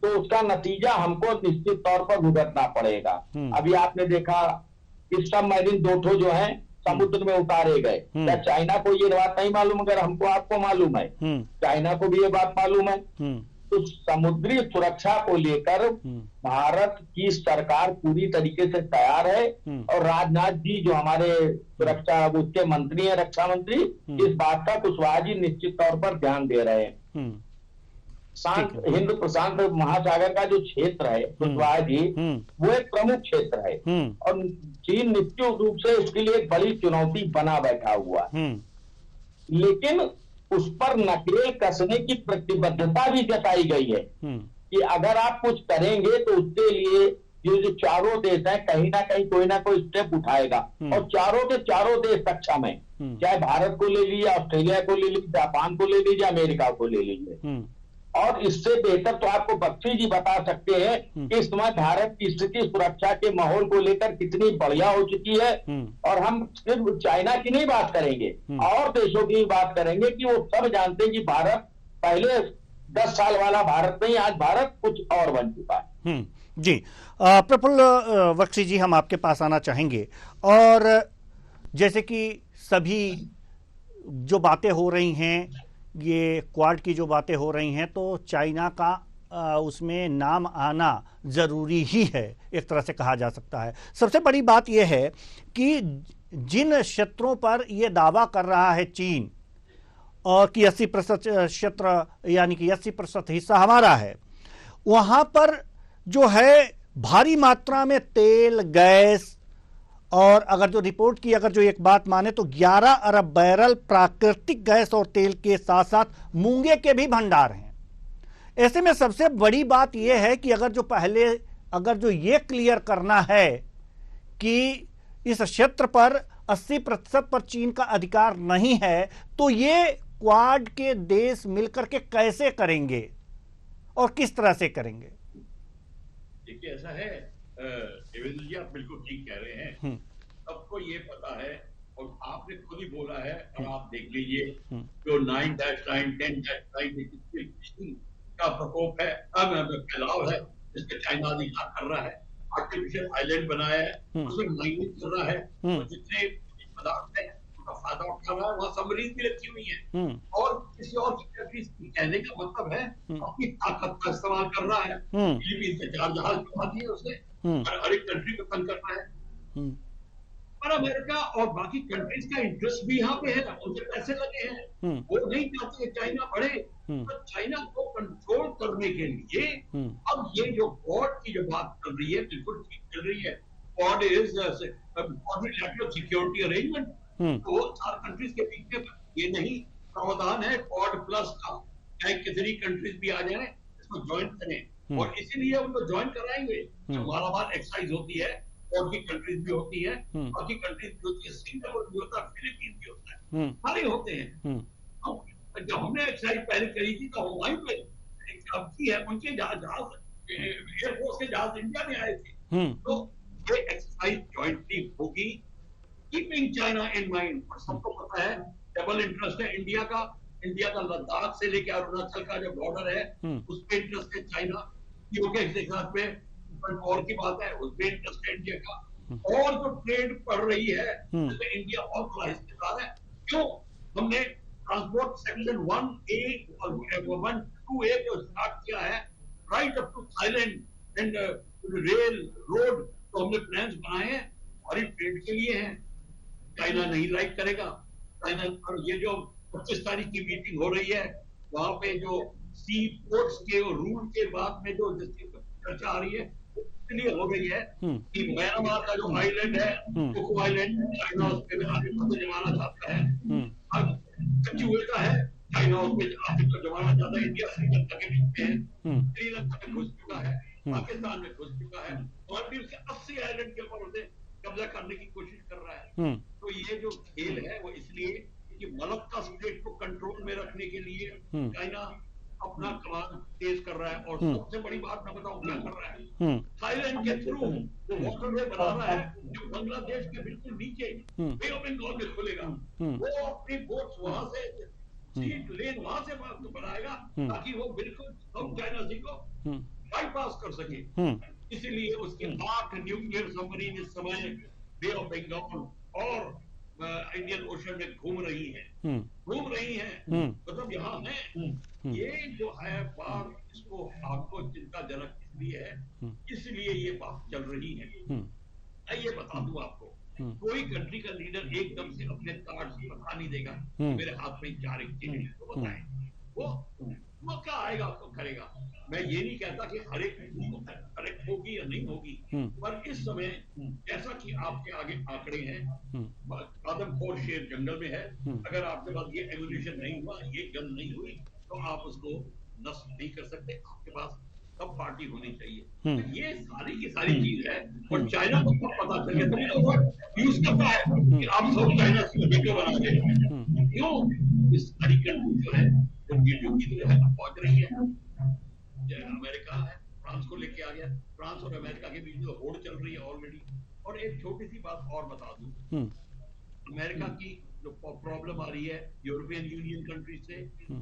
तो उसका नतीजा हमको निश्चित तौर पर भुगतना पड़ेगा। अभी आपने देखा इस सबमरीन 2 ठो जो हैं समुद्र में उतारे गए। क्या चाइना को ये बात नहीं मालूम? अगर हमको आपको मालूम है, चाइना को भी ये बात मालूम है। तो समुद्री सुरक्षा को लेकर भारत की सरकार पूरी तरीके से तैयार है। और राजनाथ जी जो हमारे सुरक्षा उसके मंत्री हैं, रक्षा मंत्री, इस बात का कुशवाहा जी निश्चित तौर पर ध्यान दे रहे हैं। हिंद प्रशांत महासागर का जो क्षेत्र है कुशवाहा जी, वो एक प्रमुख क्षेत्र है और चीन निश्चित रूप से इसके लिए एक बड़ी चुनौती बना बैठा हुआ है। लेकिन उस पर नकेल कसने की प्रतिबद्धता भी जताई गई है कि अगर आप कुछ करेंगे तो उसके लिए ये जो चारों देश हैं कहीं ना कहीं कोई ना कोई स्टेप उठाएगा। और चारों के चारों देश सक्षम है, चाहे भारत को ले लीजिए, ऑस्ट्रेलिया को ले लीजिए, जापान को ले लीजिए, अमेरिका को ले लीजिए। और इससे बेहतर तो आपको बख्शी जी बता सकते हैं कि इस समय भारत की स्थिति सुरक्षा के माहौल को लेकर कितनी बढ़िया हो चुकी है। और हम सिर्फ चाइना की नहीं बात करेंगे, और देशों की बात करेंगे कि वो सब जानते हैं कि भारत पहले 10 साल वाला भारत नहीं, आज भारत कुछ और बन चुका है। जी प्रफुल्ल बख्शी जी, हम आपके पास आना चाहेंगे। और जैसे कि सभी जो बातें हो रही हैं, ये क्वाड की जो बातें हो रही हैं, तो चाइना का उसमें नाम आना ज़रूरी ही है, एक तरह से कहा जा सकता है। सबसे बड़ी बात यह है कि जिन क्षेत्रों पर यह दावा कर रहा है चीन और कि 80% क्षेत्र यानी कि 80% हिस्सा हमारा है, वहाँ पर जो है भारी मात्रा में तेल, गैस और अगर जो रिपोर्ट की अगर जो एक बात माने तो 11 अरब बैरल प्राकृतिक गैस और तेल के साथ साथ मूंगे के भी भंडार हैं। ऐसे में सबसे बड़ी बात यह है कि अगर जो ये क्लियर करना है कि इस क्षेत्र पर 80% पर चीन का अधिकार नहीं है, तो ये क्वाड के देश मिलकर के कैसे करेंगे और किस तरह से करेंगे? देखिए ऐसा है देवेंद्र जी, आप बिल्कुल ठीक कह रहे हैं। सबको ये पता है और आपने खुद ही बोला है, और आप देख लीजिए जो 9-9, 10-9 का प्रकोप है, फैलाव है, जिसके चाइना अधिकार कर रहा है, आर्टिफिशियल आइलैंड बनाया है, उसमें माइनिंग कर रहा है, और जितने पदार्थ है उसका फायदा उठा रहा है। वहाँ सबमरीन भी रखी हुई है और किसी और कंट्रीज कहने का मतलब है अपनी ताकत का इस्तेमाल कर रहा है। फिलीपींस से 4 जहाज बना दिए उसने, हर एक कंट्री को तंग करना है। पर अमेरिका और बाकी कंट्रीज का इंटरेस्ट भी यहाँ पे है ना, उनके पैसे लगे हैं, वो नहीं चाहते चाइना बढ़े। तो चाइना को कंट्रोल करने के लिए अब ये जो क्वाड की जो बात कर रही है बिल्कुल ठीक चल रही है। Quad is quadrilateral security arrangement, तो 4 कंट्रीज के बीच में ये नहीं प्रावधान है क्वाड प्लस का, चाहे कितनी कंट्रीज भी आ जाए इसको ज्वाइन करें, और इसीलिए उनको ज्वाइन कराएंगे। हमारा बात एक्सरसाइज होती है और की कंट्रीज भी होती है, बाकी कंट्रीज भी होती है, सिंगापुर भी होता है, फिलीपींस भी होता है, सारे होते हैं। जब हमने एक्सरसाइज पहले करी थी तो हवाई पे की है, उनके जहाज एयरफोर्स के जहाज इंडिया में आए थे। तो ये एक्सरसाइज ज्वाइंटली होगी कि कीपिंग चाइना इन माइंड। और सबको पता है डबल इंटरेस्ट है इंडिया का लद्दाख से लेकर अरुणाचल का जो बॉर्डर है उस पे इंटरेस्ट है चाइना, यूके के साथ में और की बात है, उस पे इंटरेस्ट है इंडिया का। और जो ट्रेड बढ़ रही है जिसमें इंडिया और हिस्सेदार है। क्यों? हमने ट्रांसपोर्ट सेक्शन 1A और 1-2A जो स्टार्ट किया है right up to Thailand and rail road, तो हमने प्लान्स बनाए हैं हमारी ट्रेड के लिए हैं। चाइना नहीं लाइक करेगा। चाइना, और ये जो 25 तारीख की मीटिंग हो रही है वहां पे जो सी पोर्ट्स के रूल के बाद में जो चर्चा आ रही है इसलिए हो रही है कि म्यांमार का जो आइलैंड है कोको आइलैंड, चाइना उस पे जमाना चाहता है। अब का है चाइना उस पे जमाना चाहता है। इंडिया श्रीलंका के बीच में है, श्रीलंका में घुस चुका है, पाकिस्तान में घुस चुका है और भी उसके 80 आइलैंड के ऊपर उसे कब्जा करने की कोशिश कर रहा है। तो ये जो खेल है वो इसलिए कि मलक्का स्टेट को कंट्रोल में रखने के लिए चाइना अपना कमान तेज कर रहा है। और सबसे बड़ी बात मैं बताऊं क्या कर रहा है, थाईलैंड के थ्रू वो वाटरवे बना रहा है जो बांग्लादेश के बिल्कुल नीचे बे ऑफ बंगाल में खुलेगा। वो अपनी बोट्स वहां से सीट लेन वहां से बनाएगा ताकि वो बिल्कुल साउथ चाइना सी को बाईपास कर सके। इसीलिए उसके 8 न्यूक्लियर सबमरीन इस समय बे ऑफ बंगाल और इंडियन ओशन में घूम रही है मतलब यहाँ है। ये जो है बात इसको आपको चिंताजनक इसलिए है, इसलिए ये बात चल रही है। मैं ये बता दूं आपको, कोई कंट्री का लीडर एकदम से अपने कार्ड बता नहीं देगा मेरे हाथ में 4 चीजें तो बताएं वो क्या आएगा उसको करेगा। मैं ये नहीं कहता कि हर एक करेक्ट होगी या नहीं होगी, पर इस समय जैसा कि आपके आगे आंकड़े हैं, आदमखोर शेर जंगल में है। अगर आपके पास ये एम्यूनिशन नहीं हुआ, ये गन नहीं हुई, तो आप उसको नष्ट नहीं कर सकते। आपके पास सब पार्टी होनी चाहिए। तो ये सारी की सारी चीज है और चाइना को पता चल गया तभी तो वो यूज करता है कि आप सब चाइना से वीडियो बना दे। क्यों? इस सारी कंट्री जो है जो वीडियो की तरह पहुंच रही है। अमेरिका है, फ्रांस को लेके आ गया, फ्रांस और अमेरिका के बीच में होड़ चल रही है ऑलरेडी। और एक छोटी सी बात और बता दूं, अमेरिका की जो प्रॉब्लम आ रही है यूरोपियन यूनियन कंट्री से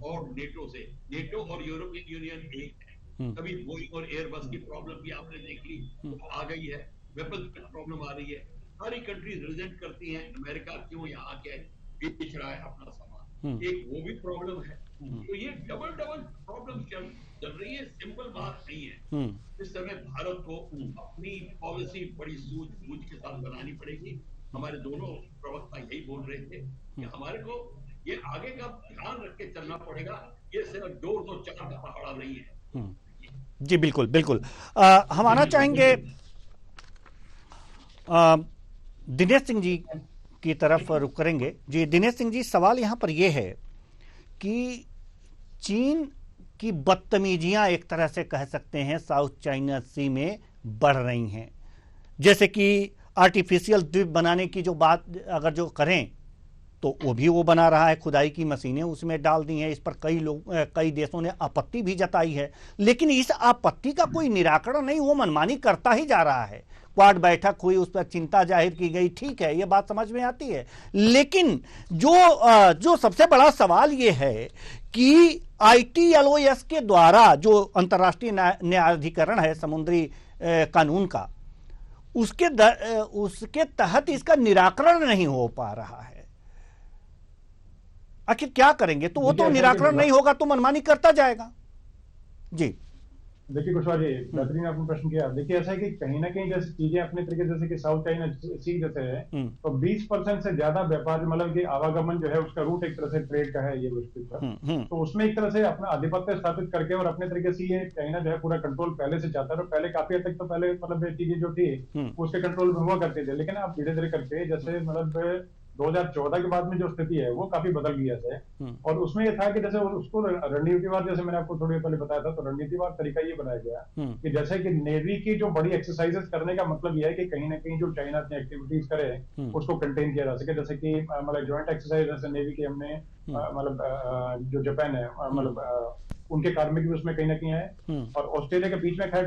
और नेटो से, नेटो और यूरोपियन यूनियन एक है। कभी बोइंग और एयरबस की प्रॉब्लम भी आपने देख ली, तो आ गई है। वेपन्स की प्रॉब्लम आ रही है, सारी कंट्रीज रिजेंट करती हैं अमेरिका क्यों यहाँ आके बेच रहा है अपना सामान, एक वो भी प्रॉब्लम है। तो ये डबल प्रॉब्लम चल रही है, सिंपल बात नहीं है। इस समय भारत को अपनी पॉलिसी बड़ी सूझबूझ के साथ बनानी पड़ेगी। हमारे दोनों प्रवक्ता यही बोल रहे थे कि हमारे को ये आगे का ध्यान रख के चलना पड़ेगा, ये सिर्फ 2-4 का पहाड़ा नहीं है। जी बिल्कुल बिल्कुल। हम आना चाहेंगे दिनेश सिंह जी की तरफ रुख करेंगे। जी दिनेश सिंह जी, सवाल यहाँ पर यह है कि चीन की बदतमीजियां एक तरह से कह सकते हैं साउथ चाइना सी में बढ़ रही हैं। जैसे कि आर्टिफिशियल द्वीप बनाने की जो बात अगर जो करें तो वो भी वो बना रहा है, खुदाई की मशीनें उसमें डाल दी हैं। इस पर कई देशों ने आपत्ति भी जताई है, लेकिन इस आपत्ति का कोई निराकरण नहीं, वो मनमानी करता ही जा रहा है। क्वाड बैठक हुई, उस पर चिंता जाहिर की गई, ठीक है, ये बात समझ में आती है। लेकिन जो सबसे बड़ा सवाल ये है कि ITLOS के द्वारा जो अंतर्राष्ट्रीय न्यायाधिकरण है समुद्री कानून का, उसके तहत इसका निराकरण नहीं हो पा रहा है। आखिर क्या करेंगे? तो वो तो निराकरण नहीं होगा तो मनमानी करता जाएगा। जी देखिए कुशवाहा जी, बेहतरीन आपने प्रश्न किया। देखिए ऐसा है कि कहीं ना कहीं जैसे चीजें अपने तरीके जैसे कि साउथ चाइना सी जैसे है, तो 20% से ज्यादा व्यापार मतलब कि आवागमन जो है उसका रूट एक तरह से ट्रेड का है ये उसके ऊपर। तो उसमें एक तरह से अपना आधिपत्य स्थापित करके और अपने तरीके से ये चाइना जो है पूरा कंट्रोल पहले से चाहता है। पहले काफी हद तक तो पहले मतलब ये चीजें जो थी उसके कंट्रोल में हुआ करते थे, लेकिन अब धीरे धीरे करके जैसे मतलब 2014 के बाद में जो स्थिति है वो काफी बदल गई है। और उसमें ये था कि जैसे उसको रणनीतिवाद, जैसे मैंने आपको थोड़ी पहले बताया था, तो रणनीतिवाद तरीका ये बनाया गया कि जैसे कि नेवी की जो बड़ी एक्सरसाइजेस करने का मतलब यह है कि कहीं ना कहीं जो चाइना अपनी एक्टिविटीज करे उसको कंटेन किया जा सके। जैसे कि मतलब ज्वाइंट एक्सरसाइज जैसे नेवी की हमने मतलब जो जापान है मतलब उनके कार्मिक भी उसमें कहीं ना कहीं आए। और ऑस्ट्रेलिया के बीच में खैर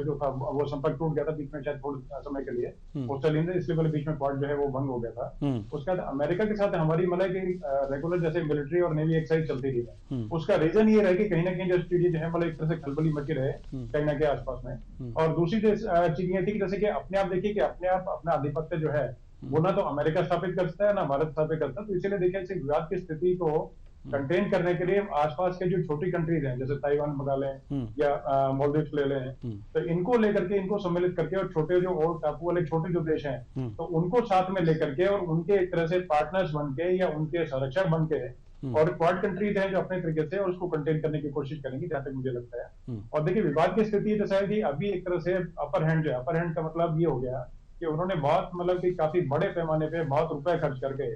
जो था वो संपर्क टूट गया था बीच में शायद थोड़े समय के लिए ऑस्ट्रेलिया ने, इसलिए बोले बीच में क्वाड जो है वो भंग हो गया था। उसके बाद अमेरिका के साथ हमारी मतलब कि रेगुलर जैसे मिलिट्री और नेवी एक्सरसाइज चलती रही है, उसका रीजन ये रहे कि कहीं ना कहीं जो चीजें जो है मतलब एक तरह से खलबली मची रहे चाइना के आसपास में। और दूसरी चीज ये थी कि जैसे कि अपने आप देखिए कि अपने आप अपना आधिपत्य जो है वो ना तो अमेरिका स्थापित कर सकता है ना भारत स्थापित करता है। तो इसीलिए देखिए इस विवाद की स्थिति को कंटेन करने के लिए आसपास के जो छोटी कंट्रीज हैं जैसे ताइवान मंगा लें या मालदीव्स ले लें, तो इनको लेकर के इनको सम्मिलित करके और छोटे जो और टापू वाले छोटे जो देश हैं तो उनको साथ में लेकर के और उनके एक तरह से पार्टनर्स बन के या उनके संरक्षक बन के और क्वाड कंट्रीज हैं जो अपने तरीके से और उसको कंटेन करने की कोशिश करेंगी जहां तक मुझे लगता है। और देखिए विवाद की स्थिति जैसा है कि अभी एक तरह से अपर हैंड जो है, अपर हैंड का मतलब ये हो गया कि उन्होंने बहुत मतलब कि काफी बड़े पैमाने पे बहुत रुपए खर्च करके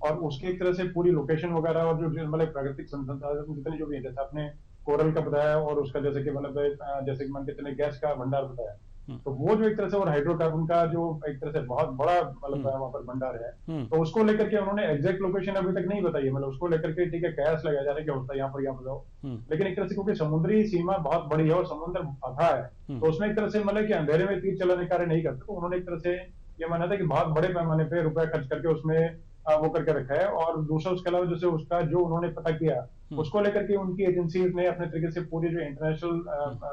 और उसकी एक तरह से पूरी लोकेशन वगैरह और जो मतलब प्राकृतिक संसाधन जितने जो भी है जैसे आपने कोरल का बताया और उसका जैसे कि मतलब जैसे कि मान के चले गैस का भंडार बताया, तो वो जो एक तरह से और हाइड्रोकार्बन का जो एक तरह से बहुत बड़ा मतलब वहां पर भंडार है, तो उसको लेकर के उन्होंने एग्जैक्ट लोकेशन अभी तक नहीं बताई है। मतलब उसको लेकर के ठीक है कयास लगाया जा रहा है क्या होता है यहाँ पर बताओ, लेकिन एक तरह से क्योंकि समुद्री सीमा बहुत बड़ी है और समुद्र अथाह है तो उसमें एक तरह से मतलब कि अंधेरे में तीर चलाने कार्य नहीं करते, तो उन्होंने एक तरह से ये माना था कि बहुत बड़े पैमाने पे रुपया खर्च करके उसमें वो करके रखा है। और दूसरा उसके अलावा जैसे उसका जो उन्होंने पता किया उसको लेकर के उनकी एजेंसी ने अपने तरीके से पूरी जो इंटरनेशनल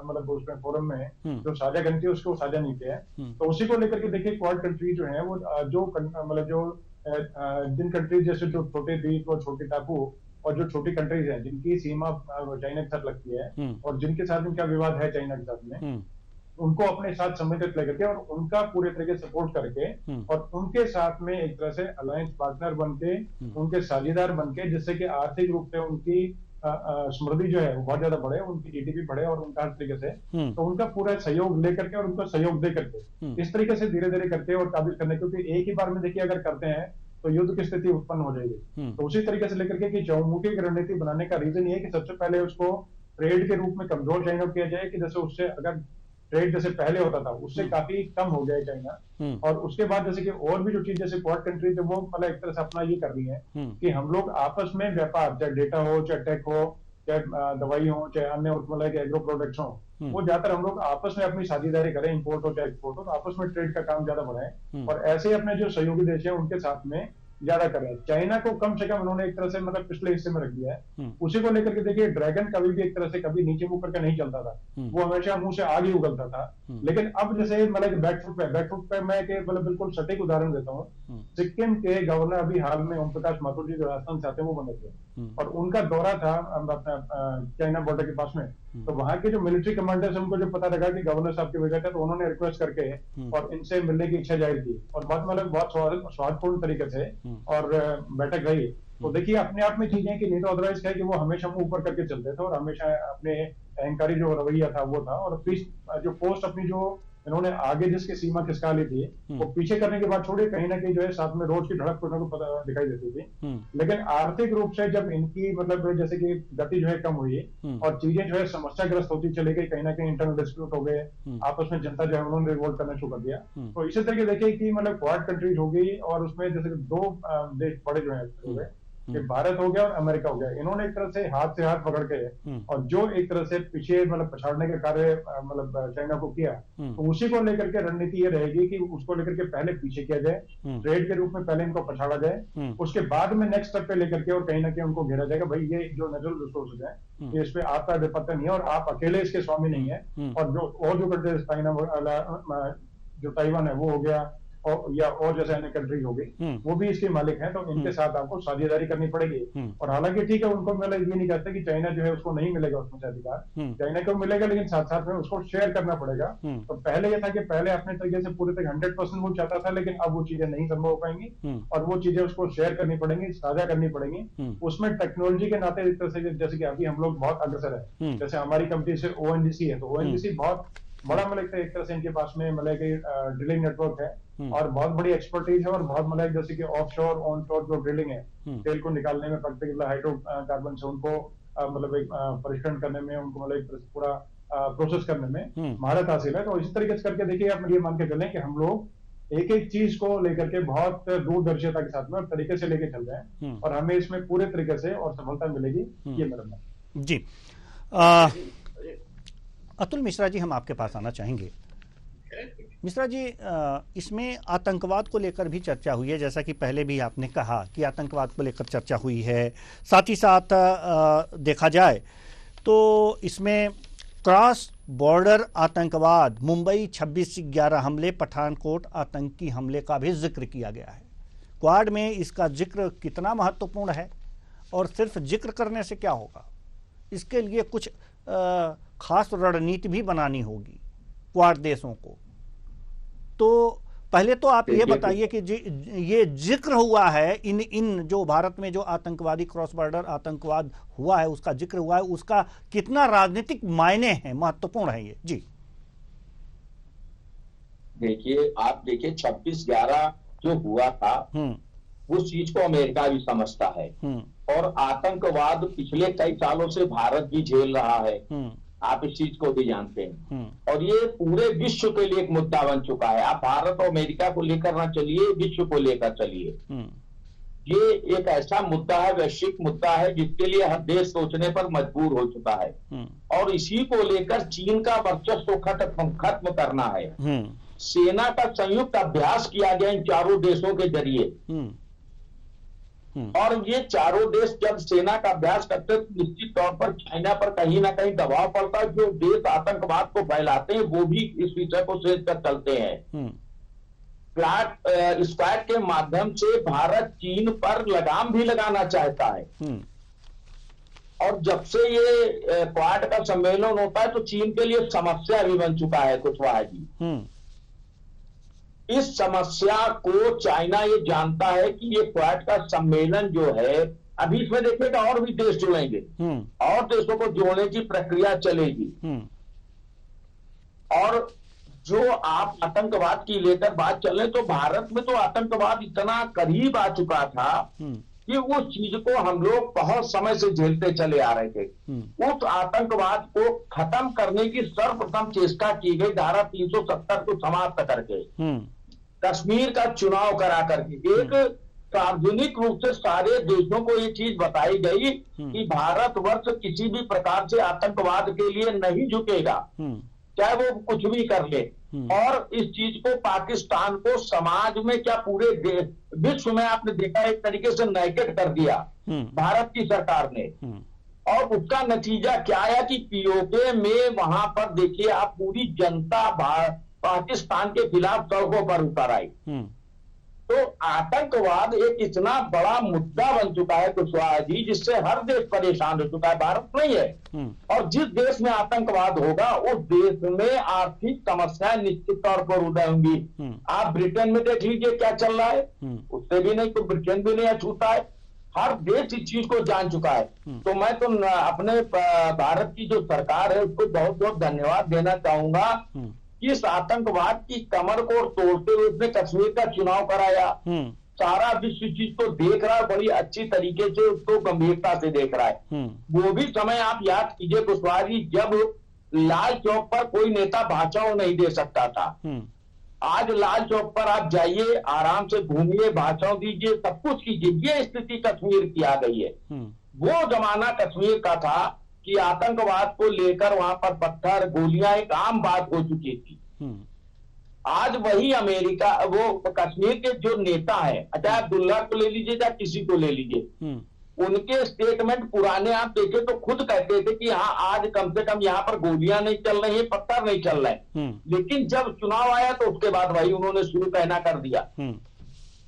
मतलब उसमें फोरम में जो साझा करनी थी उसको साझा नहीं किया है। तो उसी को लेकर के देखिए क्वाड कंट्री जो है वो जो मतलब जो जिन कंट्रीज जैसे जो छोटे द्वीप और छोटे टापू और जो छोटी कंट्रीज हैं जिनकी सीमा चाइना के साथ लगती है और जिनके साथ इनका विवाद है चाइना के साथ में, उनको अपने साथ सम्मिलित लेकर के और उनका पूरे तरीके से सपोर्ट करके और उनके साथ में एक तरह से अलायंस पार्टनर बन के उनके साझेदार बन के जिससे कि आर्थिक रूप से उनकी समृद्धि जो है वो बहुत ज्यादा बढ़े, उनकी जीडीपी बढ़े और उनका हर तरीके से तो उनका पूरा सहयोग लेकर के और उनको सहयोग दे करके इस तरीके से धीरे धीरे करके और काबिज करने, क्योंकि एक ही बार में देखिए अगर करते हैं तो युद्ध की स्थिति उत्पन्न हो जाएगी। तो उसी तरीके से लेकर के कि चौमुखी रणनीति बनाने का रीजन ये है कि सबसे पहले उसको ट्रेड के रूप में कमजोर चाइना किया जाए कि जैसे उससे अगर ट्रेड जैसे पहले होता था उससे काफी कम हो गया है चाइना। और उसके बाद जैसे कि और भी जो चीज जैसे क्वाड कंट्रीज है वो मतलब एक तरह से अपना ये कर रही है कि हम लोग आपस में व्यापार चाहे डेटा हो चाहे टेक हो चाहे दवाई हो चाहे अन्य मतलब एग्रो प्रोडक्ट्स हो वो ज्यादातर हम लोग आपस में अपनी साझेदारी करें, इंपोर्ट हो चाहे एक्सपोर्ट हो, तो आपस में ट्रेड का काम ज्यादा बढ़ाएं और ऐसे ही अपने जो सहयोगी देश है उनके साथ में ज्यादा कर रहे हैं। चाइना को कम से कम उन्होंने एक तरह से मतलब पिछले हिस्से में रख दिया है। उसी को लेकर के देखिए ड्रैगन कभी भी एक तरह से कभी नीचे मुंह करके नहीं चलता था, वो हमेशा मुंह से आगे उगलता था। लेकिन अब जैसे मतलब बैकफुट पे मैं मतलब बिल्कुल सटीक उदाहरण देता हूँ, सिक्किम के गवर्नर अभी हाल में ओम प्रकाश माथुर जी जो राजस्थान से आते हैं वो बने थे और उनका दौरा था चाइना बॉर्डर के पास में, तो वहां के जो मिलिट्री कमांडर्स उनको जो पता लगा कि गवर्नर साहब के विजिट है तो उन्होंने रिक्वेस्ट करके और इनसे मिलने की इच्छा जाहिर की और बहुत मतलब बहुत स्वादपूर्ण तरीके से और बैठक रही। तो देखिए अपने आप में चीजें कि नहीं तो अदरवाइज क्या है कि वो हमेशा मुंह ऊपर करके चलते थे और हमेशा अपने अहंकारी जो रवैया था वो था और जो पोस्ट अपनी जो इन्होंने आगे जिसकी सीमा खिसका ली थी वो पीछे करने के बाद छोड़िए कहीं ना कहीं जो है साथ में रोज की धड़क को पता दिखाई देती थी। लेकिन आर्थिक रूप से जब इनकी मतलब जैसे कि गति जो है कम हुई और चीजें जो है समस्याग्रस्त होती चली गई, कहीं ना कहीं इंटरनल डिस्प्यूट हो गए, आपस में जनता जो है उन्होंने रिवोल्ट करना शुरू कर दिया। तो इसी तरीके देखिए कि मतलब क्वाड कंट्रीज होगी और उसमें जैसे दो देश बड़े जो है हो गए कि भारत हो गया और अमेरिका हो गया, इन्होंने एक तरह से हाथ पकड़ के और जो एक तरह से पीछे मतलब पछाड़ने का कार्य मतलब चाइना को किया, तो उसी को लेकर के रणनीति ये रहेगी कि उसको लेकर के पहले पीछे किया जाए, ट्रेड के रूप में पहले इनको पछाड़ा जाए, उसके बाद में नेक्स्ट स्टेप पे लेकर के और कहीं ना कहीं उनको घेरा जाएगा, भाई ये जो नेचुरल रिसोर्सेज है ये इस पे आपका अधिपत्य नहीं है और आप अकेले इसके स्वामी नहीं है। और जो कंट्री चाइना जो ताइवान है वो हो गया और जैसे अन्य कंट्रीज हो गई वो भी इसके मालिक हैं, तो इनके साथ आपको साझेदारी करनी पड़ेगी। और हालांकि ठीक है उनको मतलब ये नहीं कहते कि चाइना जो है उसको नहीं मिलेगा उसमें से अधिकार, चाइना को मिलेगा लेकिन साथ साथ में उसको शेयर करना पड़ेगा। तो पहले ये था कि पहले अपने तरीके से पूरे तक 100% वो चाहता था, लेकिन अब वो चीजें नहीं संभव हो पाएंगी और वो चीजें उसको शेयर करनी पड़ेंगी, साझा करनी पड़ेंगी। उसमें टेक्नोलॉजी के नाते एक तरह से जैसे कि अभी हम लोग बहुत अग्रसर है, जैसे हमारी कंपनी से ONGC है, तो ONGC बहुत बड़ा मतलब एक तरह से इनके पास में मतलब ड्रिलिंग नेटवर्क है और बहुत बड़ी एक्सपर्टीज है और बहुत मतलब जैसे कि ऑफशोर ऑनशोर जो ड्रिलिंग है तेल को निकालने में, पर्टिकुलर हाइड्रोकार्बन से उनको मतलब एक परिष्करण करने में, उनको मतलब पूरा प्रोसेस करने में महारत हासिल है। तो इसी तरीके से करके देखिए आप ये मान के चलें कि हम लोग एक एक चीज को लेकर के बहुत दूरदर्शिता के साथ में और तरीके से लेके चल रहे हैं और हमें इसमें पूरे तरीके से और सफलता मिलेगी, ये मेरा मानना है। जी अतुल मिश्रा जी, हम आपके पास आना चाहेंगे। मिश्रा जी, इसमें आतंकवाद को लेकर भी चर्चा हुई है, जैसा कि पहले भी आपने कहा कि आतंकवाद को लेकर चर्चा हुई है। साथ ही साथ देखा जाए तो इसमें क्रॉस बॉर्डर आतंकवाद, मुंबई 26/11 हमले, पठानकोट आतंकी हमले का भी जिक्र किया गया है। क्वाड में इसका जिक्र कितना महत्वपूर्ण है और सिर्फ जिक्र करने से क्या होगा? इसके लिए कुछ खास रणनीति भी बनानी होगी क्वाड देशों को। तो पहले तो आप ये बताइए कि ये जिक्र हुआ है, इन जो भारत में जो आतंकवादी क्रॉस बॉर्डर आतंकवाद हुआ है, उसका जिक्र हुआ है, उसका कितना राजनीतिक मायने हैं, महत्वपूर्ण है ये? जी देखिए, आप देखिए 26/11 जो हुआ था उस चीज को अमेरिका भी समझता है और आतंकवाद पिछले कई सालों से भारत भी झेल रहा है। आप इस चीज को भी जानते हैं और ये पूरे विश्व के लिए एक मुद्दा बन चुका है। आप भारत और अमेरिका को लेकर ना चलिए, विश्व को लेकर चलिए। ये एक ऐसा मुद्दा है, वैश्विक मुद्दा है, जिसके लिए हर देश सोचने पर मजबूर हो चुका है और इसी को लेकर चीन का वर्चस्व खत्म करना है। सेना का संयुक्त अभ्यास किया गया इन चारों देशों के जरिए और ये चारों देश जब सेना का अभ्यास करते हैं तो निश्चित तौर पर चाइना पर कहीं ना कहीं दबाव पड़ता है। जो देश आतंकवाद को फैलाते हैं वो भी इस विषय को सोच कर चलते हैं। स्क्वाड के माध्यम से भारत चीन पर लगाम भी लगाना चाहता है और जब से ये क्वाड का सम्मेलन होता है तो चीन के लिए समस्या भी बन चुका है कुशवाहा जी। इस समस्या को चाइना ये जानता है कि ये क्वाड का सम्मेलन जो है, अभी इसमें देखिएगा और भी देश जुड़ेंगे और देशों को जोड़ने की प्रक्रिया चलेगी। और जो आप आतंकवाद की लेकर बात चले तो भारत में तो आतंकवाद इतना करीब आ चुका था कि उस चीज को हम लोग बहुत समय से झेलते चले आ रहे थे। उस आतंकवाद को खत्म करने की सर्वप्रथम चेष्टा की गई धारा 370 को समाप्त करके, कश्मीर का चुनाव करा करके। एक सार्वजनिक रूप से सारे देशों को ये चीज बताई गई कि भारतवर्ष किसी भी प्रकार से आतंकवाद के लिए नहीं झुकेगा, चाहे वो कुछ भी कर ले। और इस चीज को पाकिस्तान को समाज में क्या पूरे विश्व में आपने देखा एक तरीके से नेकेड कर दिया भारत की सरकार ने। और उसका नतीजा क्या आया कि पीओके में वहां पर देखिए आप पूरी जनता पाकिस्तान के खिलाफ सड़कों पर उतर आई। तो आतंकवाद एक इतना बड़ा मुद्दा बन चुका है कुशवाहा जी, जिससे हर देश परेशान हो चुका है, भारत नहीं है। और जिस देश में आतंकवाद होगा उस देश में आर्थिक समस्याएं निश्चित तौर पर उदय होंगी। आप ब्रिटेन में देख लीजिए क्या चल रहा है, उससे भी नहीं तो ब्रिटेन भी नहीं अछूता है। हर देश इस चीज को जान चुका है। तो मैं तो अपने भारत की जो सरकार है उसको बहुत बहुत धन्यवाद देना चाहूंगा कि इस आतंकवाद की कमर को तोड़ते हुए उसने कश्मीर का चुनाव कराया। सारा विश्व चीज को देख रहा है, बड़ी अच्छी तरीके से उसको गंभीरता से देख रहा है। वो भी समय आप याद कीजिए कुशवाहा जी, जब लाल चौक पर कोई नेता भाषण नहीं दे सकता था। आज लाल चौक पर आप जाइए, आराम से घूमिए, भाषण दीजिए, सब कुछ कीजिए। ये स्थिति कश्मीर की आ गई है। वो जमाना कश्मीर का था कि आतंकवाद को लेकर वहां पर पत्थर गोलियां एक आम बात हो चुकी थी। आज वही अमेरिका, वो कश्मीर के जो नेता है, चाहे अब्दुल्ला को ले लीजिए चाहे किसी को ले लीजिए, उनके स्टेटमेंट पुराने आप देखे तो खुद कहते थे कि हाँ आज कम से कम यहाँ पर गोलियां नहीं चल रही है, पत्थर नहीं चल रहे। लेकिन जब चुनाव आया तो उसके बाद भाई उन्होंने शुरू कहना कर दिया।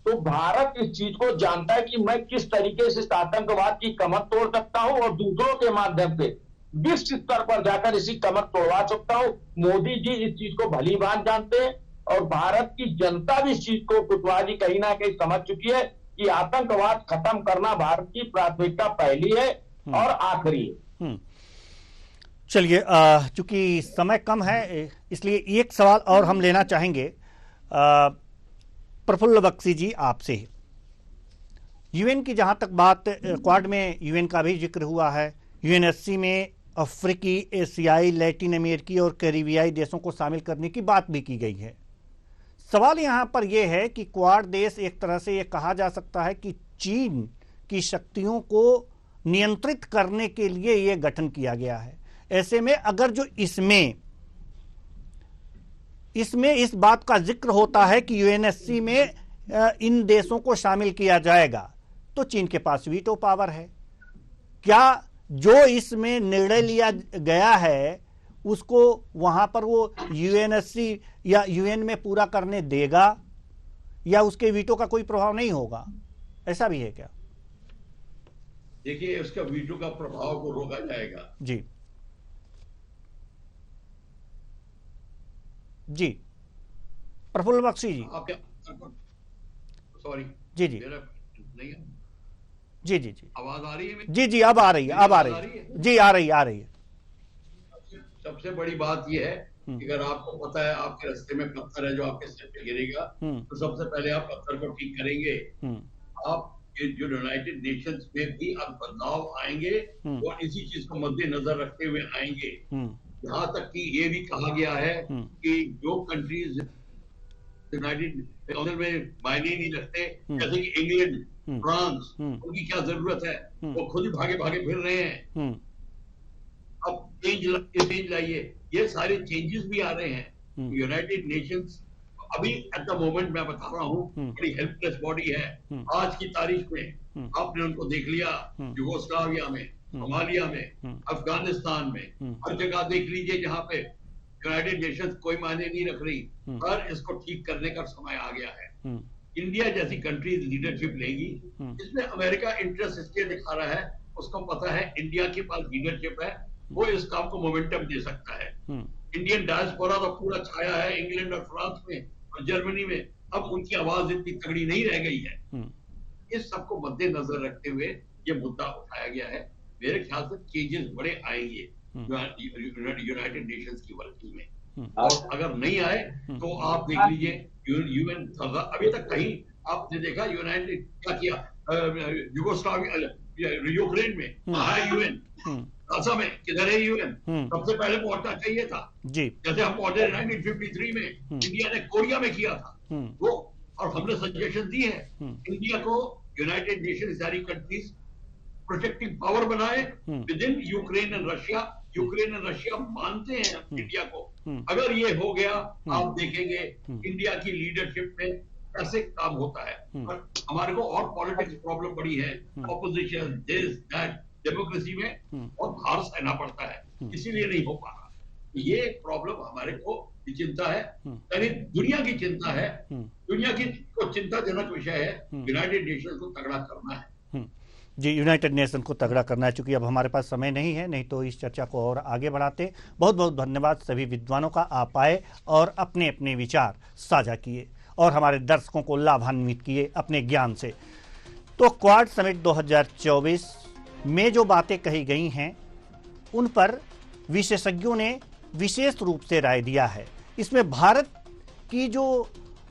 तो भारत इस चीज को जानता है कि मैं किस तरीके से आतंकवाद की कमर तोड़ सकता हूं और दूसरों के माध्यम से विश्व स्तर पर जाकर इसी कमर तोड़वा सकता हूं। मोदी जी इस चीज को भली भांति जानते हैं और भारत की जनता भी इस चीज को कुशवाहा जी कहीं ना कहीं समझ चुकी है कि आतंकवाद खत्म करना भारत की प्राथमिकता पहली है और आखिरी है। चलिए, चूंकि समय कम है इसलिए एक सवाल और हम लेना चाहेंगे प्रफुल्ल बख्शी जी आपसे। यूएन की जहां तक बात, क्वाड में यूएन का भी जिक्र हुआ है। यूएनएससी में अफ्रीकी, एशियाई, लैटिन अमेरिकी और कैरिबियाई देशों को शामिल करने की बात भी की गई है। सवाल यहां पर यह है कि क्वाड देश एक तरह से यह कहा जा सकता है कि चीन की शक्तियों को नियंत्रित करने के लिए यह गठन किया गया है। ऐसे में अगर जो इसमें इस बात का जिक्र होता है कि यूएनएससी में इन देशों को शामिल किया जाएगा, तो चीन के पास वीटो पावर है। क्या जो इसमें निर्णय लिया गया है उसको वहां पर वो यूएनएससी या यूएन में पूरा करने देगा, या उसके वीटो का कोई प्रभाव नहीं होगा? ऐसा भी है क्या? देखिए, उसका वीटो का प्रभाव को रोका जाएगा। जी जी, प्रफुल्ल बख्शी जी। सॉरी, जी जी नहीं है। जी जी जी, आवाज आ रही है? जी जी, अब आ रही है, अब आ रही है जी, आ रही है। सबसे बड़ी बात यह है कि अगर आपको पता है आपके रास्ते में पत्थर है जो आपके सिर पे गिरेगा, तो सबसे पहले आप पत्थर को ठीक करेंगे। आप जो यूनाइटेड नेशंस में भी अब बदलाव आएंगे और इसी चीज को मद्देनजर रखते हुए आएंगे। यहाँ तक कि ये भी कहा गया है कि जो कंट्रीज यूनाइटेड काउंसिल में मायने नहीं रखते, जैसे कि इंग्लैंड, फ्रांस, उनकी क्या जरूरत है, वो खुद ही भागे भागे फिर रहे हैं। अब चेंज लाइए, ये सारे चेंजेस भी आ रहे हैं। यूनाइटेड नेशंस अभी एट द मोमेंट मैं बता रहा हूँ बड़ी हेल्पलेस बॉडी है। आज की तारीख में आपने उनको देख लिया, युगोस्लाविया में, सोमालिया में, अफगानिस्तान में, हर जगह देख लीजिए जहाँ पे यूनाइटेड नेशंस कोई मायने नहीं रख रही। पर इसको ठीक करने का समय आ गया है। इंडिया जैसी कंट्री लीडरशिप लेगी। इसमें अमेरिका इंटरेस्ट इसलिए दिखा रहा है, उसको पता है इंडिया के पास लीडरशिप है, वो इस काम को मोमेंटम दे सकता है। इंडियन डायस्पोरा तो पूरा छाया है इंग्लैंड और फ्रांस में और जर्मनी में। अब उनकी आवाज इतनी तगड़ी नहीं रह गई है। इस सबको मद्देनजर रखते हुए ये मुद्दा उठाया गया है। मेरे ख्याल से चेंजेस बड़े आएंगे यूनाइटेड नेशंस की वर्किंग में। और अगर नहीं आए तो आप देख लीजिए यूएन अभी तक कहीं आपने देखा यूनाइटेड क्या किया? यूक्रेन में कहा है यूएन, गाजा में किधर है यूएन? सबसे पहले पहुंचना चाहिए था जी। जैसे हम पहुंचे 1953 में, इंडिया ने कोरिया में किया था वो, और हमने सजेशन दी है इंडिया को यूनाइटेड नेशन सारी कंट्रीज प्रोटेक्टिव पावर बनाए with in Ukraine and Russia. Ukraine and Russia मानते हैं इंडिया को। अगर ये हो गया, आप देखेंगे इंडिया की लीडरशिप में कैसे काम होता है। और हमारे को और पॉलिटिक्स प्रॉब्लम बड़ी है, ऑपोजिशन, दिस दैट, डेमोक्रेसी में और हार सहना पड़ता है, इसीलिए नहीं हो पा रहा। ये प्रॉब्लम हमारे को चिंता है, यानी दुनिया की चिंता है। दुनिया की को चिंताजनक विषय है। यूनाइटेड नेशंस को तगड़ा करना है जी, यूनाइटेड नेशन को तगड़ा करना है। चूंकि अब हमारे पास समय नहीं है, नहीं तो इस चर्चा को और आगे बढ़ाते। बहुत बहुत धन्यवाद सभी विद्वानों का, आप आए और अपने अपने विचार साझा किए और हमारे दर्शकों को लाभान्वित किए अपने ज्ञान से। तो क्वाड समिट 2024 में जो बातें कही गई हैं उन पर विशेषज्ञों ने विशेष रूप से राय दिया है। इसमें भारत की जो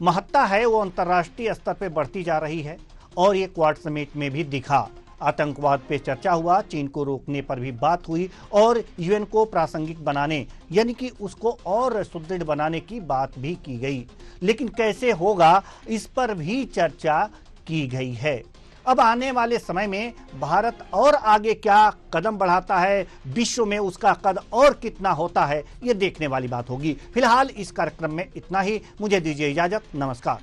महत्ता है वो अंतर्राष्ट्रीय स्तर पर बढ़ती जा रही है और ये क्वाड समिट में भी दिखा। आतंकवाद पे चर्चा हुआ, चीन को रोकने पर भी बात हुई और यूएन को प्रासंगिक बनाने यानी कि उसको और सुदृढ़ बनाने की बात भी की गई। लेकिन कैसे होगा इस पर भी चर्चा की गई है। अब आने वाले समय में भारत और आगे क्या कदम बढ़ाता है, विश्व में उसका कद और कितना होता है, ये देखने वाली बात होगी। फिलहाल इस कार्यक्रम में इतना ही। मुझे दीजिए इजाजत, नमस्कार।